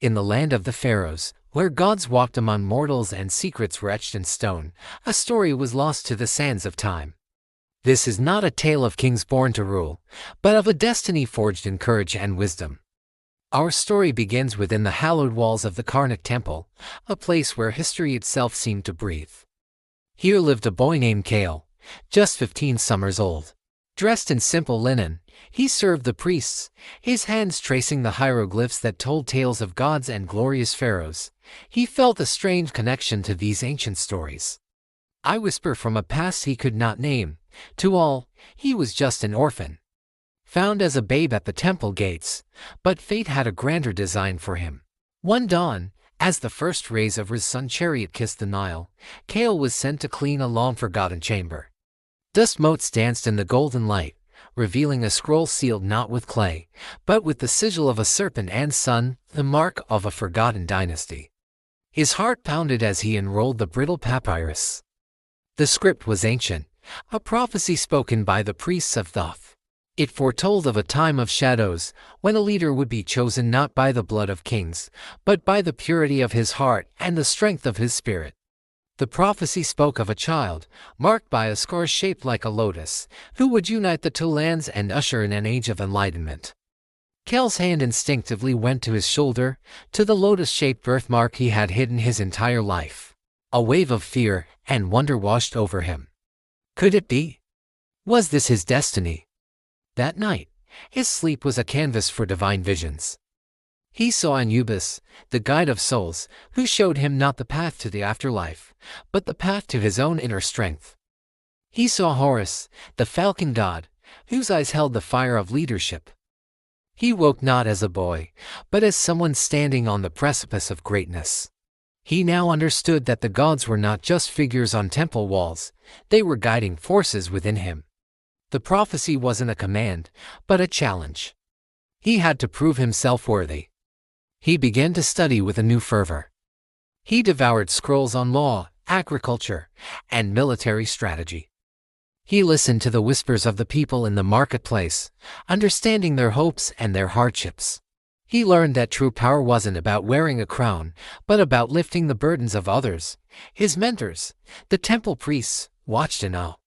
In the land of the pharaohs, where gods walked among mortals and secrets were etched in stone, a story was lost to the sands of time. This is not a tale of kings born to rule, but of a destiny forged in courage and wisdom. Our story begins within the hallowed walls of the Karnak temple, a place where history itself seemed to breathe. Here lived a boy named Kale, just 15 summers old. Dressed in simple linen, he served the priests, his hands tracing the hieroglyphs that told tales of gods and glorious pharaohs. He felt a strange connection to these ancient stories. I whisper from a past he could not name. To all, he was just an orphan, found as a babe at the temple gates, but fate had a grander design for him. One dawn, as the first rays of his sun chariot kissed the Nile, Kale was sent to clean a long-forgotten chamber. Dust motes danced in the golden light, revealing a scroll sealed not with clay, but with the sigil of a serpent and sun, the mark of a forgotten dynasty. His heart pounded as he unrolled the brittle papyrus. The script was ancient, a prophecy spoken by the priests of Thoth. It foretold of a time of shadows, when a leader would be chosen not by the blood of kings, but by the purity of his heart and the strength of his spirit. The prophecy spoke of a child, marked by a scar shaped like a lotus, who would unite the two lands and usher in an age of enlightenment. Kale's hand instinctively went to his shoulder, to the lotus-shaped birthmark he had hidden his entire life. A wave of fear and wonder washed over him. Could it be? Was this his destiny? That night, his sleep was a canvas for divine visions. He saw Anubis, the guide of souls, who showed him not the path to the afterlife, but the path to his own inner strength. He saw Horus, the falcon god, whose eyes held the fire of leadership. He woke not as a boy, but as someone standing on the precipice of greatness. He now understood that the gods were not just figures on temple walls, they were guiding forces within him. The prophecy wasn't a command, but a challenge. He had to prove himself worthy. He began to study with a new fervor. He devoured scrolls on law, agriculture, and military strategy. He listened to the whispers of the people in the marketplace, understanding their hopes and their hardships. He learned that true power wasn't about wearing a crown, but about lifting the burdens of others. His mentors, the temple priests, watched in awe.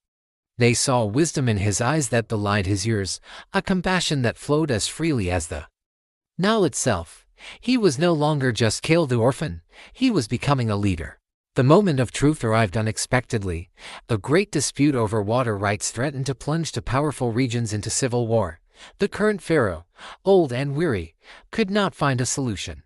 They saw wisdom in his eyes that belied his ears, a compassion that flowed as freely as the Nile itself. He was no longer just Kale the orphan, he was becoming a leader. The moment of truth arrived unexpectedly. A great dispute over water rights threatened to plunge the powerful regions into civil war. The current pharaoh, old and weary, could not find a solution.